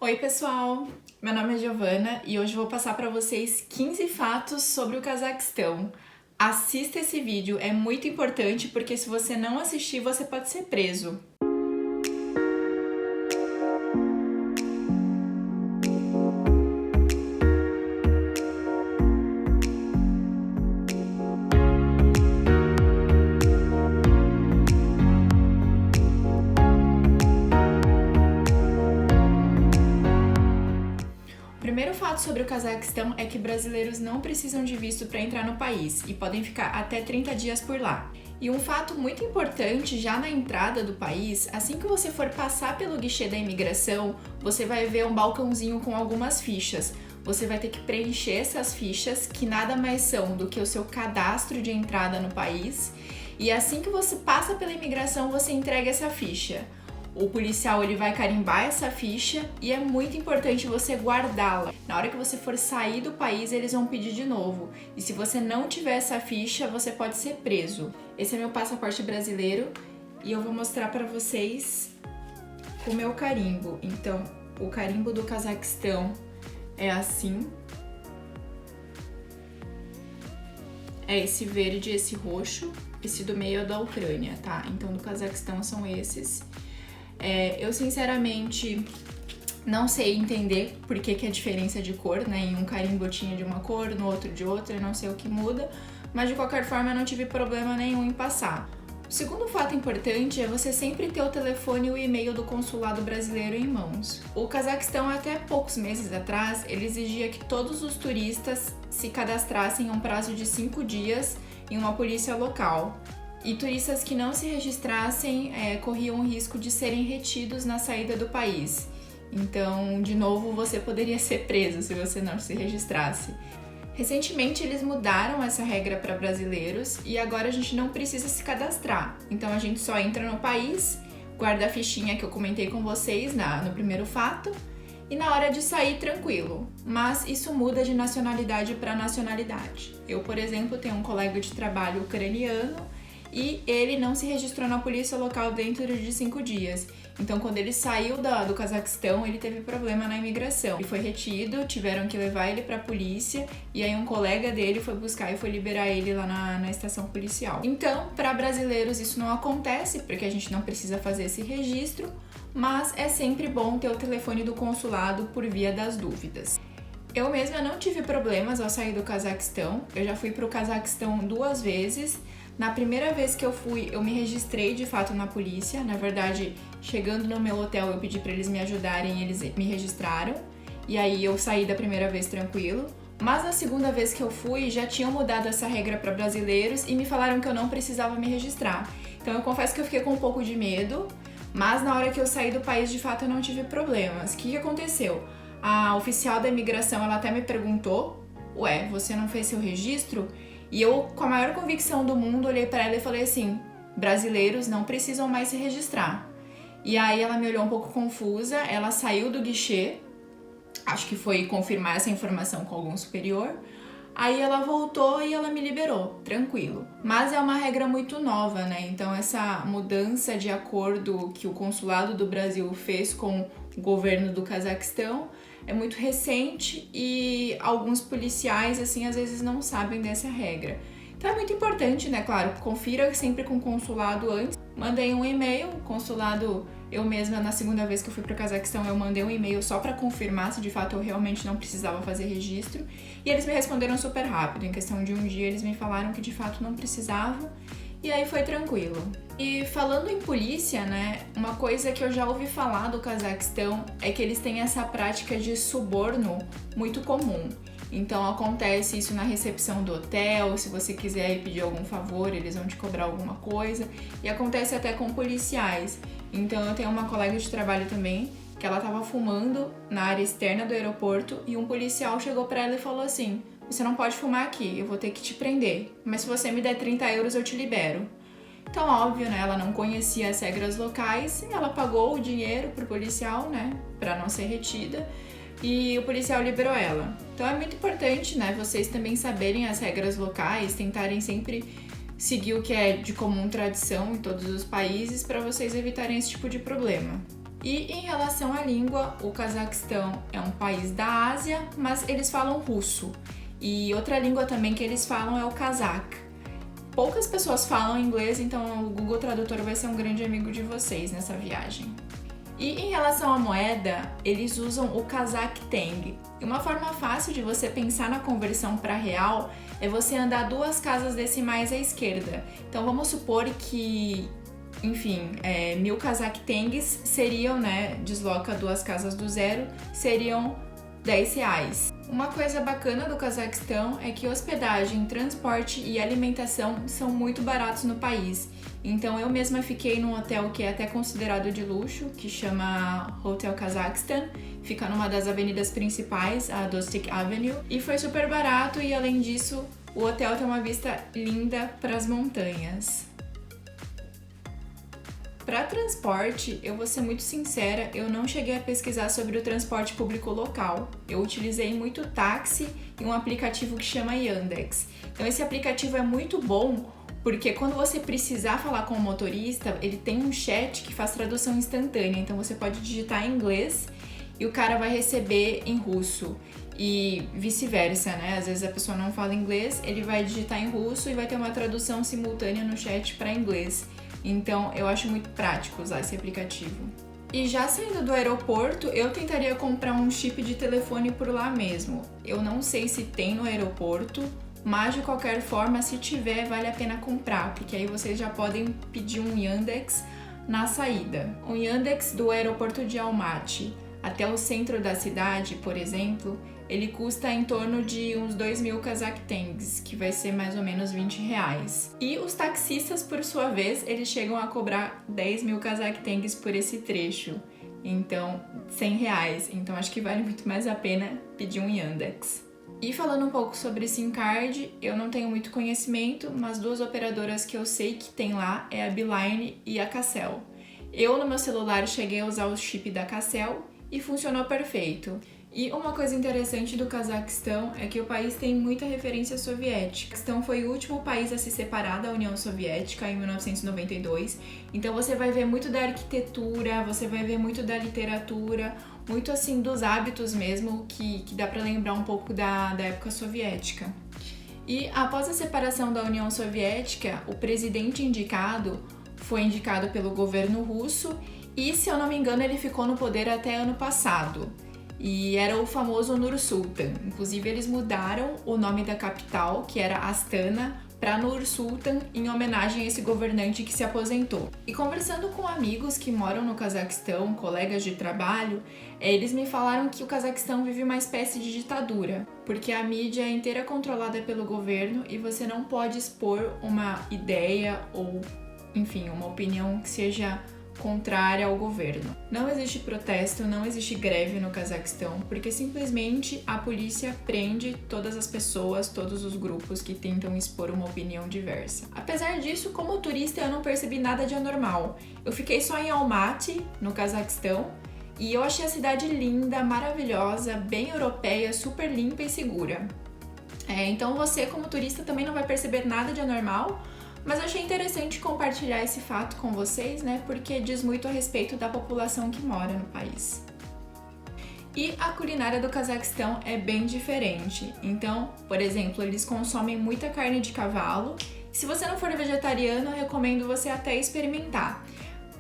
Oi pessoal, meu nome é Giovana e hoje vou passar para vocês 15 fatos sobre o Cazaquistão. Assista esse vídeo, é muito importante porque se você não assistir você pode ser preso. O primeiro fato sobre o Cazaquistão é que brasileiros não precisam de visto para entrar no país e podem ficar até 30 dias por lá. E um fato muito importante já na entrada do país, assim que você for passar pelo guichê da imigração, você vai ver um balcãozinho com algumas fichas. Você vai ter que preencher essas fichas, que nada mais são do que o seu cadastro de entrada no país. E assim que você passa pela imigração, você entrega essa ficha. O policial ele vai carimbar essa ficha e é muito importante você guardá-la. Na hora que você for sair do país, eles vão pedir de novo. E se você não tiver essa ficha, você pode ser preso. Esse é meu passaporte brasileiro e eu vou mostrar para vocês o meu carimbo. Então, o carimbo do Cazaquistão é assim. É esse verde, esse roxo. Esse do meio é da Ucrânia, tá? Então, do Cazaquistão são esses. Eu sinceramente não sei entender por que a diferença de cor, né? Em um carimbo tinha de uma cor, no outro de outra, eu não sei o que muda, mas de qualquer forma eu não tive problema nenhum em passar. O segundo fato importante é você sempre ter o telefone e o e-mail do consulado brasileiro em mãos. O Cazaquistão, até poucos meses atrás, ele exigia que todos os turistas se cadastrassem em um prazo de 5 dias em uma polícia local. E turistas que não se registrassem corriam o risco de serem retidos na saída do país. Então, de novo, você poderia ser preso se você não se registrasse. Recentemente, eles mudaram essa regra para brasileiros e agora a gente não precisa se cadastrar. Então, a gente só entra no país, guarda a fichinha que eu comentei com vocês no primeiro fato e na hora de sair, tranquilo. Mas isso muda de nacionalidade para nacionalidade. Eu, por exemplo, tenho um colega de trabalho ucraniano e ele não se registrou na polícia local dentro de 5 dias. Então, quando ele saiu do Cazaquistão, ele teve problema na imigração. Ele foi retido, tiveram que levar ele pra polícia, e aí um colega dele foi buscar e foi liberar ele lá na estação policial. Então, para brasileiros isso não acontece, porque a gente não precisa fazer esse registro, mas é sempre bom ter o telefone do consulado por via das dúvidas. Eu mesma não tive problemas ao sair do Cazaquistão, eu já fui pro Cazaquistão 2 vezes. Na primeira vez que eu fui, eu me registrei de fato na polícia. Na verdade, chegando no meu hotel, eu pedi para eles me ajudarem e eles me registraram. E aí eu saí da primeira vez tranquilo. Mas na segunda vez que eu fui, já tinham mudado essa regra para brasileiros e me falaram que eu não precisava me registrar. Então eu confesso que eu fiquei com um pouco de medo, mas na hora que eu saí do país, de fato, eu não tive problemas. O que aconteceu? A oficial da imigração, ela até me perguntou: ué, você não fez seu registro? E eu, com a maior convicção do mundo, olhei pra ela e falei assim: brasileiros não precisam mais se registrar. E aí ela me olhou um pouco confusa, ela saiu do guichê, acho que foi confirmar essa informação com algum superior. Aí ela voltou e ela me liberou, tranquilo. Mas é uma regra muito nova, né? Então essa mudança de acordo que o consulado do Brasil fez com o governo do Cazaquistão é muito recente e alguns policiais, assim, às vezes não sabem dessa regra. Então é muito importante, né? Claro, confira sempre com o consulado antes. Mandei um e-mail, consulado, eu mesma, na segunda vez que eu fui para o Cazaquistão, eu mandei um e-mail só para confirmar se de fato eu realmente não precisava fazer registro. E eles me responderam super rápido, em questão de um dia eles me falaram que de fato não precisava. E aí foi tranquilo. E falando em polícia, né, uma coisa que eu já ouvi falar do Cazaquistão é que eles têm essa prática de suborno muito comum. Então acontece isso na recepção do hotel, se você quiser ir pedir algum favor, eles vão te cobrar alguma coisa. E acontece até com policiais. Então eu tenho uma colega de trabalho também, que ela tava fumando na área externa do aeroporto e um policial chegou pra ela e falou assim: você não pode fumar aqui, eu vou ter que te prender, mas se você me der 30 euros eu te libero. Então, óbvio, né, ela não conhecia as regras locais e ela pagou o dinheiro pro policial, né, pra não ser retida, e o policial liberou ela. Então é muito importante, né, vocês também saberem as regras locais, tentarem sempre seguir o que é de comum tradição em todos os países para vocês evitarem esse tipo de problema. E em relação à língua, o Cazaquistão é um país da Ásia, mas eles falam russo. E outra língua também que eles falam é o cazaque. Poucas pessoas falam inglês, então o Google Tradutor vai ser um grande amigo de vocês nessa viagem. E em relação à moeda, eles usam o Kazakh Tenge. E uma forma fácil de você pensar na conversão para real é você andar 2 casas decimais à esquerda. Então vamos supor que, enfim, 1000 Kazakh Tenges seriam, desloca 2 casas do zero, seriam R$10. Uma coisa bacana do Cazaquistão é que hospedagem, transporte e alimentação são muito baratos no país. Então eu mesma fiquei num hotel que é até considerado de luxo, que chama Hotel Kazakhstan, fica numa das avenidas principais, a Dostik Avenue, e foi super barato e além disso o hotel tem uma vista linda para as montanhas. Para transporte, eu vou ser muito sincera, eu não cheguei a pesquisar sobre o transporte público local. Eu utilizei muito táxi e um aplicativo que chama Yandex. Então esse aplicativo é muito bom porque quando você precisar falar com o motorista, ele tem um chat que faz tradução instantânea. Então você pode digitar em inglês e o cara vai receber em russo. E vice-versa, né? Às vezes a pessoa não fala inglês, ele vai digitar em russo e vai ter uma tradução simultânea no chat para inglês. Então eu acho muito prático usar esse aplicativo. E já saindo do aeroporto, eu tentaria comprar um chip de telefone por lá mesmo. Eu não sei se tem no aeroporto, mas de qualquer forma, se tiver, vale a pena comprar, porque aí vocês já podem pedir um Yandex na saída. O Yandex do aeroporto de Almaty até o centro da cidade, por exemplo, ele custa em torno de uns 2.000 Kazakh Tenges, que vai ser mais ou menos R$20. E os taxistas, por sua vez, eles chegam a cobrar 10.000 Kazakh Tenges por esse trecho. Então, R$100. Então, acho que vale muito mais a pena pedir um Yandex. E falando um pouco sobre SIM card, eu não tenho muito conhecimento, mas 2 operadoras que eu sei que tem lá é a Beeline e a Kcell. Eu, no meu celular, cheguei a usar o chip da Kcell e funcionou perfeito. E uma coisa interessante do Cazaquistão é que o país tem muita referência soviética. O Cazaquistão foi o último país a se separar da União Soviética em 1992, então você vai ver muito da arquitetura, você vai ver muito da literatura, muito assim dos hábitos mesmo, que dá para lembrar um pouco da época soviética. E após a separação da União Soviética, o presidente indicado foi indicado pelo governo russo e, se eu não me engano, ele ficou no poder até ano passado. E era o famoso Nur-Sultan. Inclusive, eles mudaram o nome da capital, que era Astana, para Nur-Sultan, em homenagem a esse governante que se aposentou. E conversando com amigos que moram no Cazaquistão, colegas de trabalho, eles me falaram que o Cazaquistão vive uma espécie de ditadura, porque a mídia é inteira controlada pelo governo e você não pode expor uma ideia ou, enfim, uma opinião que seja contrária ao governo. Não existe protesto, não existe greve no Cazaquistão, porque simplesmente a polícia prende todas as pessoas, todos os grupos que tentam expor uma opinião diversa. Apesar disso, como turista, eu não percebi nada de anormal. Eu fiquei só em Almaty, no Cazaquistão, e eu achei a cidade linda, maravilhosa, bem europeia, super limpa e segura. Então você, como turista, também não vai perceber nada de anormal, mas eu achei interessante compartilhar esse fato com vocês, porque diz muito a respeito da população que mora no país. E a culinária do Cazaquistão é bem diferente. Então, por exemplo, eles consomem muita carne de cavalo. Se você não for vegetariano, eu recomendo você até experimentar.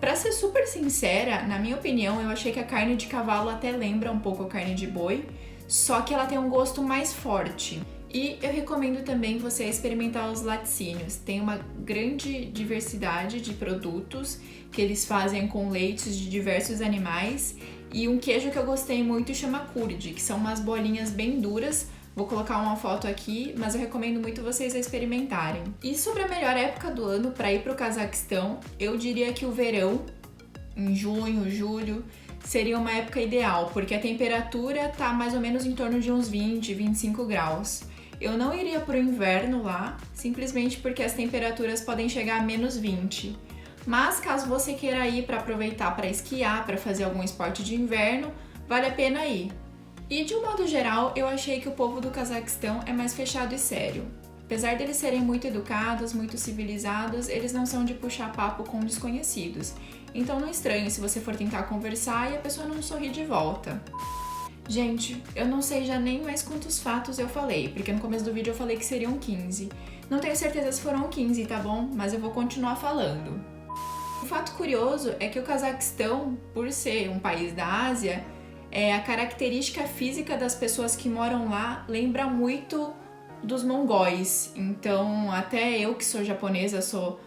Pra ser super sincera, na minha opinião, eu achei que a carne de cavalo até lembra um pouco a carne de boi, só que ela tem um gosto mais forte. E eu recomendo também você experimentar os laticínios. Tem uma grande diversidade de produtos que eles fazem com leites de diversos animais. E um queijo que eu gostei muito chama curd, que são umas bolinhas bem duras. Vou colocar uma foto aqui, mas eu recomendo muito vocês experimentarem. E sobre a melhor época do ano para ir para o Cazaquistão, eu diria que o verão, em junho, julho, seria uma época ideal, porque a temperatura tá mais ou menos em torno de uns 20, 25 graus. Eu não iria pro inverno lá, simplesmente porque as temperaturas podem chegar a menos 20. Mas caso você queira ir para aproveitar para esquiar, para fazer algum esporte de inverno, vale a pena ir. E de um modo geral, eu achei que o povo do Cazaquistão é mais fechado e sério. Apesar deles serem muito educados, muito civilizados, eles não são de puxar papo com desconhecidos. Então não estranhe se você for tentar conversar e a pessoa não sorrir de volta. Gente, eu não sei já nem mais quantos fatos eu falei, porque no começo do vídeo eu falei que seriam 15. Não tenho certeza se foram 15, tá bom? Mas eu vou continuar falando. Um fato curioso é que o Cazaquistão, por ser um país da Ásia, a característica física das pessoas que moram lá lembra muito dos mongóis. Então, até eu que sou japonesa, sou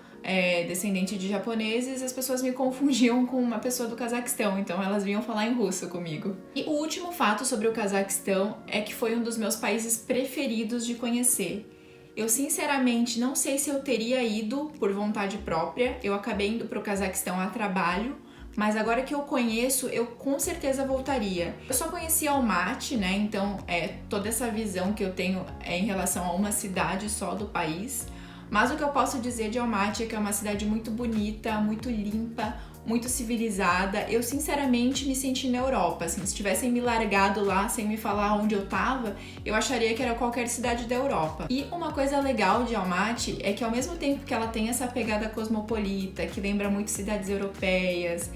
descendente de japoneses, as pessoas me confundiam com uma pessoa do Cazaquistão, então elas vinham falar em russo comigo. E o último fato sobre o Cazaquistão é que foi um dos meus países preferidos de conhecer. Eu sinceramente não sei se eu teria ido por vontade própria, eu acabei indo para o Cazaquistão a trabalho, mas agora que eu conheço, eu com certeza voltaria. Eu só conheci Almaty, né? Então toda essa visão que eu tenho é em relação a uma cidade só do país. Mas o que eu posso dizer de Almaty é que é uma cidade muito bonita, muito limpa, muito civilizada. Eu sinceramente me senti na Europa, assim, se tivessem me largado lá sem me falar onde eu tava, eu acharia que era qualquer cidade da Europa. E uma coisa legal de Almaty é que ao mesmo tempo que ela tem essa pegada cosmopolita, que lembra muito cidades europeias,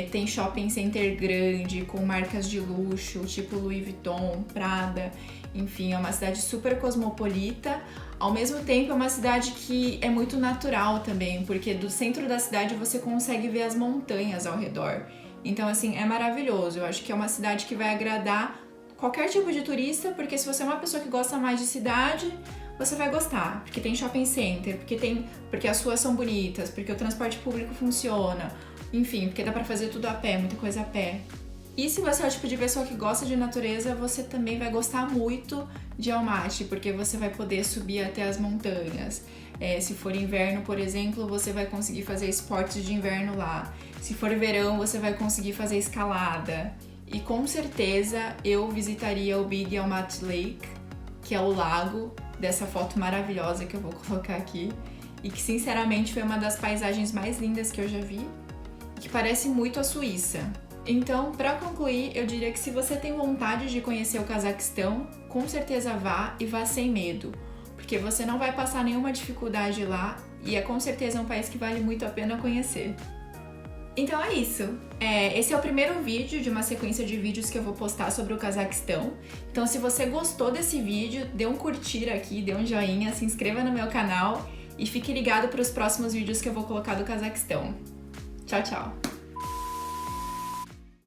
tem shopping center grande, com marcas de luxo, tipo Louis Vuitton, Prada, enfim, é uma cidade super cosmopolita. Ao mesmo tempo é uma cidade que é muito natural também, porque do centro da cidade você consegue ver as montanhas ao redor. Então, assim, é maravilhoso. Eu acho que é uma cidade que vai agradar qualquer tipo de turista, porque se você é uma pessoa que gosta mais de cidade, você vai gostar, porque tem shopping center, porque as ruas são bonitas, porque o transporte público funciona, enfim, porque dá pra fazer tudo a pé, muita coisa a pé. E se você é o tipo de pessoa que gosta de natureza, você também vai gostar muito de Almaty, porque você vai poder subir até as montanhas. Se for inverno, por exemplo, você vai conseguir fazer esportes de inverno lá. Se for verão, você vai conseguir fazer escalada. E com certeza eu visitaria o Big Almaty Lake, que é o lago dessa foto maravilhosa que eu vou colocar aqui, e que sinceramente foi uma das paisagens mais lindas que eu já vi, que parece muito a Suíça. Então, para concluir, eu diria que se você tem vontade de conhecer o Cazaquistão, com certeza vá e vá sem medo, porque você não vai passar nenhuma dificuldade lá e é com certeza um país que vale muito a pena conhecer. Então é isso. Esse é o primeiro vídeo de uma sequência de vídeos que eu vou postar sobre o Cazaquistão. Então, se você gostou desse vídeo, dê um curtir aqui, dê um joinha, se inscreva no meu canal e fique ligado para os próximos vídeos que eu vou colocar do Cazaquistão. Tchau, tchau!